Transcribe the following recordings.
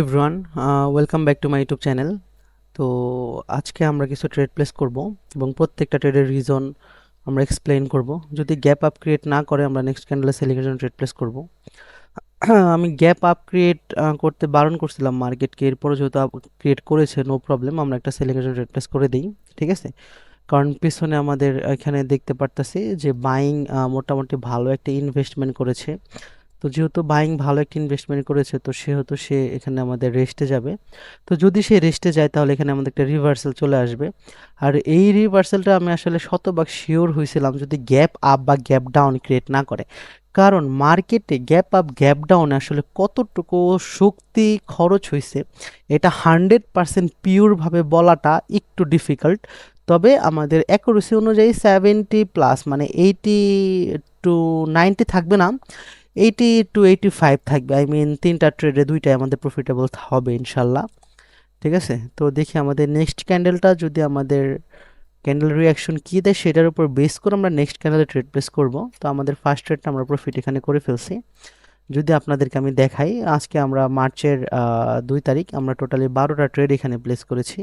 Everyone, welcome back to my YouTube channel. তো আজকে আমরা কিছু ট্রেড প্লেস করব এবং প্রত্যেকটা ট্রেডের রিজন আমরা এক্সপ্লেইন করব। যদি গ্যাপ আপ ক্রিয়েট না করে আমরা নেক্সট ক্যান্ডেলে সেলিংয়ের জন্য ট্রেড প্লেস করব। আমি গ্যাপ আপ ক্রিয়েট করতে বারণ করছিলাম মার্কেটকে, এরপরে যেহেতু ক্রিয়েট করেছে নো প্রবলেম, আমরা একটা সেলিংয়ের জন্য ট্রেড প্লেস করে দিই, ঠিক আছে। কারণ পিছনে আমাদের এখানে দেখতে পারতেছি যে বাইং মোটামুটি ভালো একটা ইনভেস্টমেন্ট করেছে। তো যেহেতু বাইং ভালো একটা ইনভেস্টমেন্ট করেছে, তো সেহেতু সে এখানে আমাদের রেস্টে যাবে। তো যদি সে রেস্টে যায় তাহলে এখানে আমাদের একটা রিভার্সাল চলে আসবে। আর এই রিভার্সালটা আমি আসলে শতভাগ শিওর হয়েছিলাম যদি গ্যাপ আপ বা গ্যাপ ডাউন ক্রিয়েট না করে। কারণ মার্কেটে গ্যাপ আপ গ্যাপ ডাউনে আসলে কতটুকু শক্তি খরচ হয়েছে এটা 100% পিওরভাবে বলাটা একটু ডিফিকাল্ট। তবে আমাদের অ্যাকুরেসি অনুযায়ী 70+ মানে 80 to 90 থাকবে না, 80 to 85 থাকবে। আই মিন তিনটা ট্রেডে দুইটাই আমাদের প্রফিটেবল হবে ইনশাল্লাহ, ঠিক আছে। তো দেখি আমাদের নেক্সট ক্যান্ডেলটা যদি আমাদের ক্যান্ডেল রিয়াকশন কী দেয় সেটার উপর বেস করে আমরা নেক্সট ক্যান্ডেলে ট্রেড প্লেস করব। তো আমাদের ফার্স্ট ট্রেডটা আমরা প্রফিট এখানে করে ফেলছি। যদি আপনাদেরকে আমি দেখাই, আজকে আমরা মার্চের 2 তারিখ আমরা টোটালি 12টা ট্রেড এখানে প্লেস করেছি,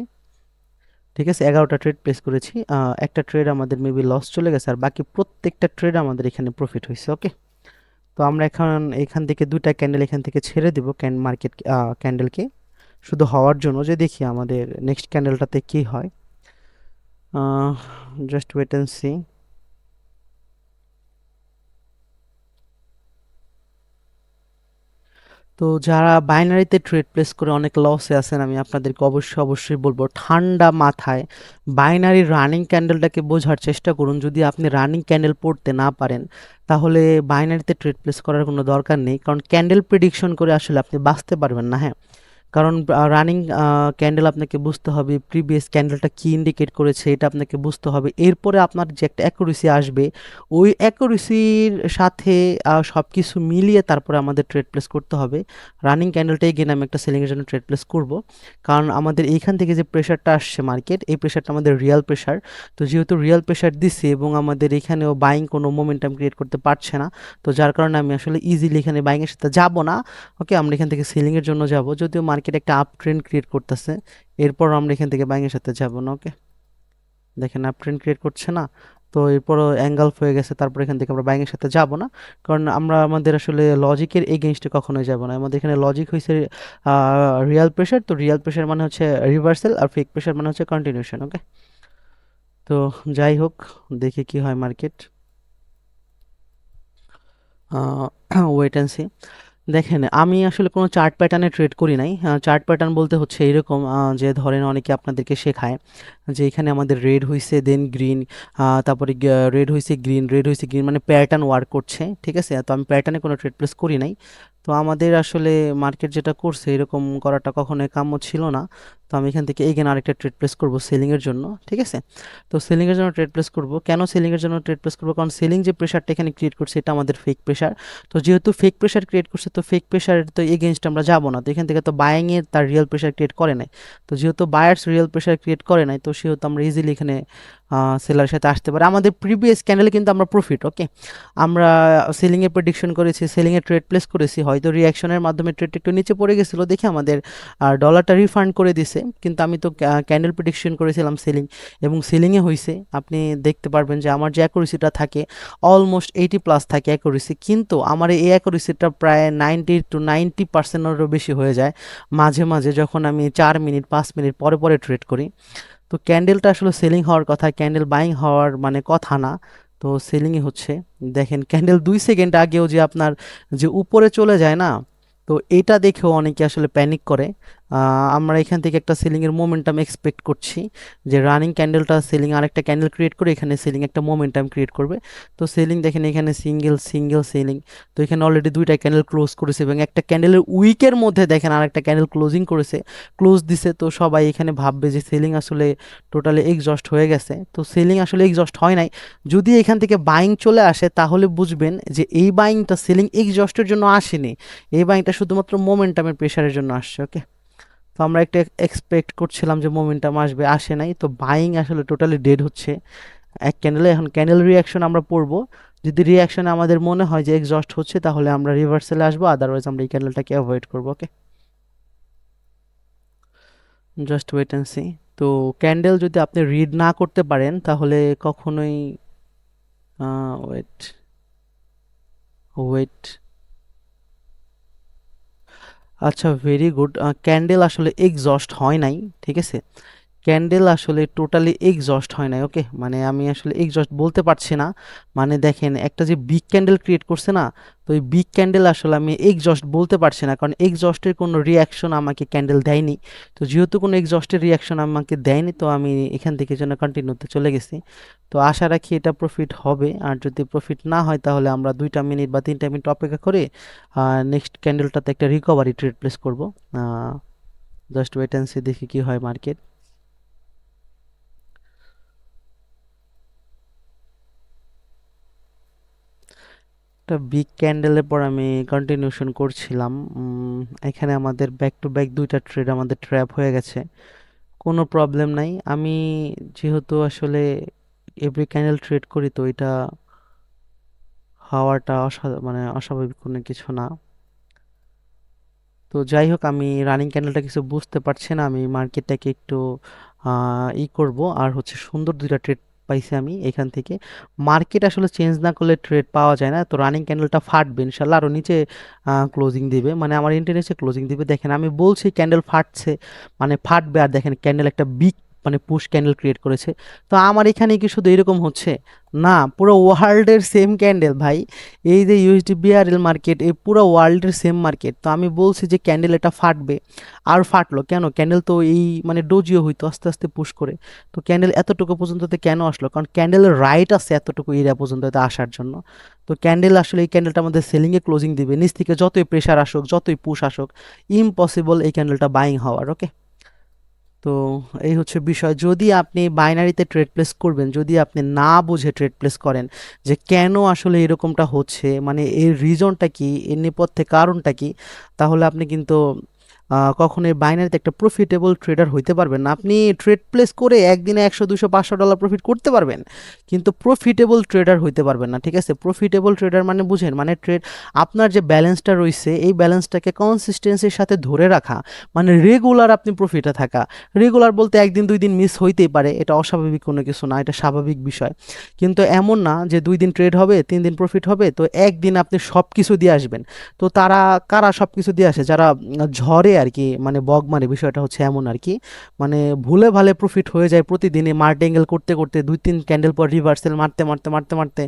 ঠিক আছে। 11টা ট্রেড প্লেস করেছি, একটা ট্রেড আমাদের মেবি লস চলে গেছে আর বাকি প্রত্যেকটা ট্রেড আমাদের এখানে প্রফিট হয়েছে, ওকে। তো আমরা এখান থেকে দুইটা ক্যান্ডেল এখান থেকে ছেড়ে দিব মার্কেট ক্যান্ডেলকে, শুধু হওয়ার জন্য যে দেখি আমাদের নেক্সট ক্যান্ডেলটাতে কি হয়। Just wait and see. তো যারা বাইনারিতে ট্রেড প্লেস করে অনেক লসে আছেন, আমি আপনাদেরকে অবশ্যই বলবো ঠান্ডা মাথায় বাইনারি রানিং ক্যান্ডেলটাকে বোঝার চেষ্টা করুন। যদি আপনি রানিং ক্যান্ডেল পড়তে না পারেন তাহলে বাইনারিতে ট্রেড প্লেস করার কোনো দরকার নেই, কারণ ক্যান্ডেল প্রেডিকশন করে আসলে আপনি বাঁচতে পারবেন না, হ্যাঁ। কারণ রানিং ক্যান্ডেল আপনাকে বুঝতে হবে প্রিভিয়াস ক্যান্ডেলটা কি ইন্ডিকেট করেছে, এটা আপনাকে বুঝতে হবে। এরপরে আপনার যে একটা অ্যাকুরেসি আসবে, ওই অ্যাকুরেসির সাথে সব কিছু মিলিয়ে তারপরে আমাদের ট্রেড প্লেস করতে হবে। রানিং ক্যান্ডেলটাই গিয়ে আমি একটা সেলিংয়ের জন্য ট্রেড প্লেস করব, কারণ আমাদের এইখান থেকে যে প্রেশারটা আসছে মার্কেট, এই প্রেশারটা আমাদের রিয়াল প্রেশার। তো যেহেতু রিয়াল প্রেশার দিচ্ছে এবং আমাদের এখানেও বাইং কোনো মোমেন্টাম ক্রিয়েট করতে পারছে না, তো যার কারণে আমি আসলে ইজিলি এখানে বাইংয়ের সাথে যাব না, ওকে। আমরা এখান থেকে সেলিংয়ের জন্য যাব, যদিও মার্কেট একটা আপ ট্রেন্ড ক্রিয়েট করতেছে, এরপর আমরা এখান থেকে বাইংয়ের সাথে যাব না, ওকে। দেখেন আপ ট্রেন্ড ক্রিয়েট করছে না, তো এরপরও অ্যাঙ্গেলফ হয়ে গেছে, তারপর এখান থেকে আমরা বাইংয়ের সাথে যাব না। কারণ আমরা আমাদের আসলে লজিকের এগেনস্টে কখনোই যাব না। আমাদের এখানে লজিক হয়েছে রিয়াল প্রেশার, তো রিয়াল প্রেশার মানে হচ্ছে রিভার্সাল আর ফেক প্রেশার মানে হচ্ছে কন্টিনিউশন, ওকে। তো যাই হোক, দেখি কি হয় মার্কেট, ওয়েট অ্যান্ড সি। দেখেন আমি আসলে কোনো চার্ট প্যাটার্নে ট্রেড করি নাই। চার্ট প্যাটার্ন বলতে হচ্ছে এরকম, যে ধরেন অনেকে আপনাদেরকে শেখায় যে এখানে আমাদের রেড হইছে দেন গ্রিন, তারপরে রেড হইছে গ্রিন, রেড হইছে গ্রিন, মানে প্যাটার্ন ওয়ার্ক করছে, ঠিক আছে। তো আমি প্যাটার্নে কোনো ট্রেড প্লেস করি নাই। তো আমাদের আসলে মার্কেট যেটা করছে এরকম করাটা কখনোই কাম্য ছিল না। তো আমি এখান থেকে এগেন আরেকটা ট্রেড প্লেস করব সেলিংয়ের জন্য, ঠিক আছে। তো সেলিংয়ের জন্য ট্রেড প্লেস করব, কেন সেলিংয়ের জন্য ট্রেড প্লেস করবো, কারণ সেলিং যে প্রেশারটা এখানে ক্রিয়েট করছে এটা আমাদের ফেক প্রেশার। তো যেহেতু ফেক প্রেশার ক্রিয়েট করছে, তো ফেক প্রেশারের তো এগেনস্ট আমরা যাব না। তো এখান থেকে তো বাইংয়ের তার রিয়েল প্রেশার ক্রিয়েট করে নাই। তো যেহেতু বায়ার্স রিয়েল প্রেশার ক্রিয়েট করে নাই, তো সেহেতু আমরা ইজিলি এখানে সেলারের সাথে আসতে পারি। আমাদের প্রিভিয়াস ক্যান্ডেলে কিন্তু আমরা প্রফিট, ওকে। আমরা সেলিংয়ে প্রেডিকশন করেছি, সেলিংয়ে ট্রেড প্লেস করেছি, হয়তো রিয়াকশনের মাধ্যমে ট্রেড একটু নিচে পড়ে গেছিলো দেখে আমাদের ডলারটা রিফান্ড করে দিছে, কিন্তু আমি তো ক্যান্ডেল প্রেডিকশন করেছিলাম সেলিং, এবং সেলিংয়ে হয়েছে। আপনি দেখতে পারবেন যে আমার যে অ্যাকুরেসিটা থাকে অলমোস্ট 80+ থাকে অ্যাকুরেসি, কিন্তু আমার এই অ্যাকুরেসিটা প্রায় 90 to 90%-এরও বেশি হয়ে যায় মাঝে মাঝে, যখন আমি 4 মিনিট 5 মিনিট পরে পরে ট্রেড করি। তো ক্যান্ডেলটা আসলে সেলিং হওয়ার কথা, ক্যান্ডেল বাইং হওয়ার মানে কথা না। তো সেলিংই হচ্ছে। দেখেন ক্যান্ডেল 2 সেকেন্ড আগেও যে আপনার যে উপরে চলে যায় না, তো এটা দেখেও অনেকে আসলে প্যানিক করে। আমরা এখান থেকে একটা সেলিংয়ের মোমেন্টাম এক্সপেক্ট করছি, যে রানিং ক্যান্ডেলটা সেলিং আরেকটা ক্যান্ডেল ক্রিয়েট করে এখানে সেলিং একটা মোমেন্টাম ক্রিয়েট করবে। তো সেলিং দেখেন এখানে সিঙ্গেল সিঙ্গেল সেলিং, তো এখানে অলরেডি দুইটা ক্যান্ডেল ক্লোজ করেছে এবং একটা ক্যান্ডেলের উইকের মধ্যে দেখেন আরেকটা ক্যান্ডেল ক্লোজিং করেছে, ক্লোজ দিছে। তো সবাই এখানে ভাববে যে সেলিং আসলে টোটালি এক্সজস্ট হয়ে গেছে, তো সেলিং আসলে এক্সজস্ট হয় নাই। যদি এখান থেকে বাইং চলে আসে তাহলে বুঝবেন যে এই বাইংটা সেলিং এক্সজস্টের জন্য আসেনি, এই বাইংটা শুধুমাত্র মোমেন্টামের প্রেশারের জন্য আসছে, ওকে। তো আমরা একটা এক্সপেক্ট করছিলাম যে মোমেন্টাম আসবে, আসে নাই। তো বাইং আসলে টোটালি ডেড হচ্ছে এক ক্যান্ডেলে। এখন ক্যান্ডেল রিয়াকশন আমরা পড়বো, যদি রিয়াকশনে আমাদের মনে হয় যে এক্সজস্ট হচ্ছে তাহলে আমরা রিভার্সালে আসবো, আদারওয়াইজ আমরা এই ক্যান্ডেলটাকে অ্যাভয়েড করবো, okay. Just wait and see. তো ক্যান্ডেল যদি আপনি রিড না করতে পারেন তাহলে কখনোই ওয়েট ওয়েট আচ্ছা, ভেরি গুড। ক্যান্ডেল আসলে এক্সস্ট হয় নাই, ঠিক আছে? ক্যান্ডেল আসলে টোটালি এক্সস্ট হয় নাই, ওকে? মানে আমি আসলে এক্সস্ট বলতে পারছি না। মানে দেখেন একটা যে বিগ ক্যান্ডেল ক্রিয়েট করছে না, তো এই বিগ ক্যান্ডেল আসলে আমি এক্সস্ট বলতে পারছি না, কারণ এক্সস্টের কোনো রিয়াকশন আমাকে ক্যান্ডেল দেয়নি। তো যেহেতু কোনো এক্সস্টের রিয়াকশন আমাকে দেয়নি, তো আমি এখান থেকে যেন কন্টিনিউতে চলে গেছি। তো আশা রাখি এটা প্রফিট হবে, আর যদি প্রফিট না হয় তাহলে আমরা 2 মিনিট বা 3 মিনিট অপেক্ষা করে নেক্সট ক্যান্ডেলটাতে একটা রিকভারি ট্রেড প্লেস করবো। জাস্ট ওয়েট অ্যান্ড সি, দেখি কি হয় মার্কেট। একটা বিগ ক্যান্ডেলের পর আমি কন্টিনিউশন করছিলাম। এখানে আমাদের ব্যাক টু ব্যাক 2টা ট্রেড আমাদের ট্র্যাপ হয়ে গেছে। কোনো প্রবলেম নাই, আমি যেহেতু আসলে এভরি ক্যান্ডেল ট্রেড করি, তো এটা হওয়াটা মানে অস্বাভাবিক কোনো কিছু না। তো যাই হোক, আমি রানিং ক্যান্ডেলটা কিছু বুঝতে পারছি না, আমি মার্কেটটাকে একটু করব। আর হচ্ছে সুন্দর 2টা ট্রেড পাইছি আমি এখান থেকে। মার্কেট আসলে চেঞ্জ না করলে ট্রেড পাওয়া যায় না, তো রানিং ক্যান্ডেলটা ফাটবে ইনশাল্লাহ, আরও নিচে ক্লোজিং দিবে, মানে আমার ইন্টারেস্টে ক্লোজিং দিবে। দেখেন আমি বলছি ক্যান্ডেল ফাটছে, মানে ফাটবে, আর দেখেন ক্যান্ডেল একটা বিগ মানে পুশ ক্যান্ডেল ক্রিয়েট করেছে। তো আমার এখানে কি শুধু এরকম হচ্ছে? না, পুরো ওয়ার্ল্ডের সেম ক্যান্ডেল ভাই। এই যে ইউএসডি বিআরএল মার্কেট, এই পুরো ওয়ার্ল্ডের সেম মার্কেট। তো আমি বলছি যে ক্যান্ডেল এটা ফাটবে, আর ফাটলো কেন? ক্যান্ডেল তো এই মানে ডোজিও হইতো আস্তে আস্তে পুশ করে। তো ক্যান্ডেল এতটুকু পর্যন্ততে কেন আসলো? কারণ ক্যান্ডেলের রাইট আছে এতটুকু এরিয়া পর্যন্ত আসার জন্য। তো ক্যান্ডেল আসলে এই ক্যান্ডেলটা আমাদের সেলিংয়ে ক্লোজিং দিবে, নিচ থেকে যতই প্রেশার আসুক যতই পুশ আসুক, ইম্পসিবল এই ক্যান্ডেলটা বাইং হওয়ার, ওকে? তো এই হচ্ছে বিষয়। যদি আপনি বাইনারিতে ট্রেড প্লেস করবেন, যদি আপনি না বুঝে ট্রেড প্লেস করেন যে কেন আসলে এরকমটা হচ্ছে, মানে এর রিজনটা কি, এর নেপথ্যে কারণটা কি, তাহলে আপনি কিন্তু কখনোই বাইনারিতে একটা প্রফিটেবল ট্রেডার হইতে পারবেন না। আপনি ট্রেড প্লেস করে একদিনে 100 200 500 ডলার প্রফিট করতে পারবেন, কিন্তু প্রফিটেবল ট্রেডার হইতে পারবেন না, ঠিক আছে? প্রফিটেবল ট্রেডার মানে বুঝেন, মানে ট্রেড আপনার যে ব্যালেন্সটা রয়েছে এই ব্যালেন্সটাকে কনসিস্টেন্সির সাথে ধরে রাখা, মানে রেগুলার আপনি প্রফিটে থাকা। রেগুলার বলতে 1 দিন 2 দিন মিস হইতেই পারে, এটা অস্বাভাবিক কোনো কিছু না, এটা স্বাভাবিক বিষয়। কিন্তু এমন না যে 2 দিন ট্রেড হবে 3 দিন প্রফিট হবে, তো একদিন আপনি সব কিছু দিয়ে আসবেন। তো তারা কারা সব কিছু দিয়ে আসে? যারা ঝড়ে আর কি, মানে বগ মারে, বিষয়টা হচ্ছে এমন আর কি। মানে ভুলে ভালে প্রফিট হয়ে যায় প্রতিদিনে, মার্টেঙ্গেল করতে করতে 2 3 ক্যান্ডেল পর রিভার্সাল মারতে মারতে মারতে মারতে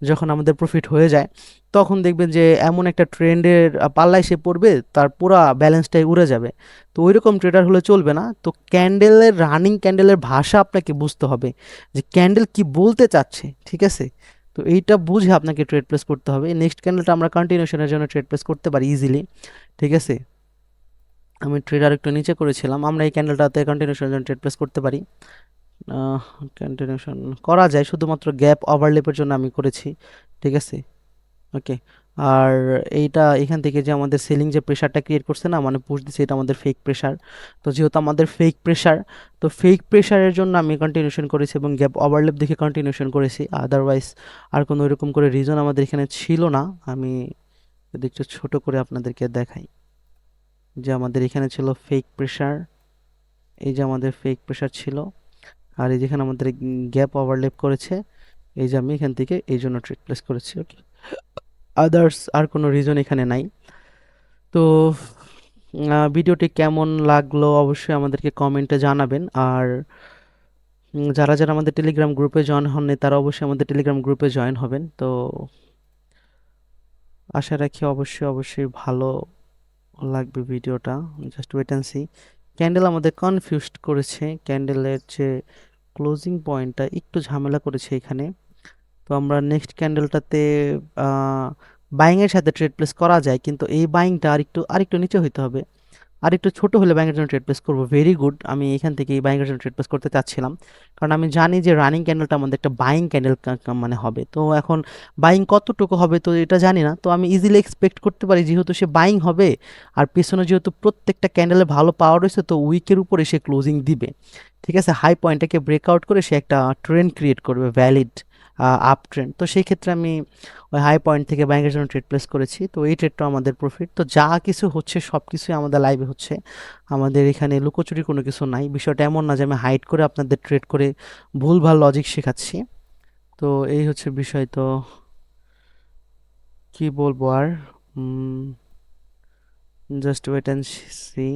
যখন আমাদের প্রফিট হয়ে যায়, তখন দেখবেন যে এমন একটা ট্রেন্ডের পাল্লায় সে পড়বে, তার পুরা ব্যালেন্সটাই উড়ে যাবে। তো ওইরকম ট্রেডার হলে চলবে না। তো ক্যান্ডেলের রানিং ক্যান্ডেলের ভাষা আপনাকে বুঝতে হবে, যে ক্যান্ডেল কি বলতে চাচ্ছে, ঠিক আছে? তো এইটা বুঝে আপনাকে ট্রেড প্লেস করতে হবে। নেক্সট ক্যান্ডেলটা আমরা কন্টিনিউশনের জন্য ট্রেড প্লেস করতে পারি ইজিলি, ঠিক আছে? আমি ট্রেডার একটু নিচে করেছিলাম, আমরা এই ক্যান্ডেলটাতে কন্টিনিউশনের জন্য ট্রেড প্লেস করতে পারি। কন্টিনিউশন করা যায়, শুধুমাত্র গ্যাপ ওভারলেপের জন্য আমি করেছি, ঠিক আছে? ওকে। আর এইটা এখান থেকে যে আমাদের সেলিং যে প্রেশারটা ক্রিয়েট করছে না, মানে পুশ দিচ্ছে, এটা আমাদের ফেক প্রেশার। তো যেহেতু আমাদের ফেক প্রেশার, তো ফেক প্রেশারের জন্য আমি কন্টিনিউশন করেছি এবং গ্যাপ ওভারল্যাপ দেখে কন্টিনিউশন করেছি। আদারওয়াইজ আর কোনো এরকম করে রিজন আমাদের এখানে ছিল না। আমি যদি একটু ছোট করে আপনাদেরকে দেখাই, যে আমাদের এখানে ছিল ফেক প্রেশার, এই যে আমাদের ফেক প্রেশার ছিল, আর এই যেখানে আমাদের গ্যাপ ওভারল্যাপ করেছে, এই যে আমি এখান থেকে এই জন্য ট্রেড প্লেস করেছি, ওকে? আদার্স আর কোনো রিজন এখানে নাই। তো ভিডিওটি কেমন লাগলো অবশ্যই আমাদেরকে কমেন্টে জানাবেন। আর যারা যারা আমাদের টেলিগ্রাম গ্রুপে জয়েন হননি তারা অবশ্যই আমাদের টেলিগ্রাম গ্রুপে জয়েন হবেন। তো আশা রাখি অবশ্যই অবশ্যই ভালো লাগবে ভিডিওটা। Just wait and see. Candle আমাদের কনফিউজড করেছে, ক্যান্ডেলের যে ক্লোজিং পয়েন্টটা একটু ঝামেলা করেছে এখানে। তো আমরা নেক্সট ক্যান্ডেলটাতে বাইংয়ের সাথে ট্রেড প্লেস করা যায়, কিন্তু এই বাইংটা আরেকটু নিচে হইতে হবে, আর একটু ছোট হলে ব্যাংকের জন্য ট্রেড প্লেস করবো। ভেরি গুড, আমি এখান থেকে এই ব্যাংকের জন্য ট্রেড প্লেস করতে চাচ্ছিলাম, কারণ আমি জানি যে রানিং ক্যান্ডেলটা আমাদের একটা বাইং ক্যান্ডেল মানে হবে। তো এখন বাইং কতটুকু হবে তো এটা জানি না, তো আমি ইজিলি এক্সপেক্ট করতে পারি যেহেতু সে বাইং হবে, আর পেছনে যেহেতু প্রত্যেকটা ক্যান্ডেলে ভালো পাওয়ার রয়েছে, তো উইকের উপরে সে ক্লোজিং দিবে, ঠিক আছে? হাই পয়েন্টটাকে ব্রেকআউট করে সে একটা ট্রেন্ড ক্রিয়েট করবে, ভ্যালিড আপ ট্রেন্ড, তো সেই ক্ষেত্রে আমি ওই হাই পয়েন্ট থেকে ব্যাংকের জন্য ট্রেড প্লেস করেছি, তো এই ট্রেডটা আমাদের প্রফিট। তো যা কিছু হচ্ছে সব কিছুই আমাদের লাইভে হচ্ছে, আমাদের এখানে লুকোচুরি কোনো কিছু নাই। বিষয়টা এমন না যে আমি হাইড করে আপনাদের ট্রেড করে ভুলভাল লজিক শেখাচ্ছি। তো এই হচ্ছে বিষয়। তো কি বলবো আর, জাস্ট ওয়েট অ্যান্ড সি।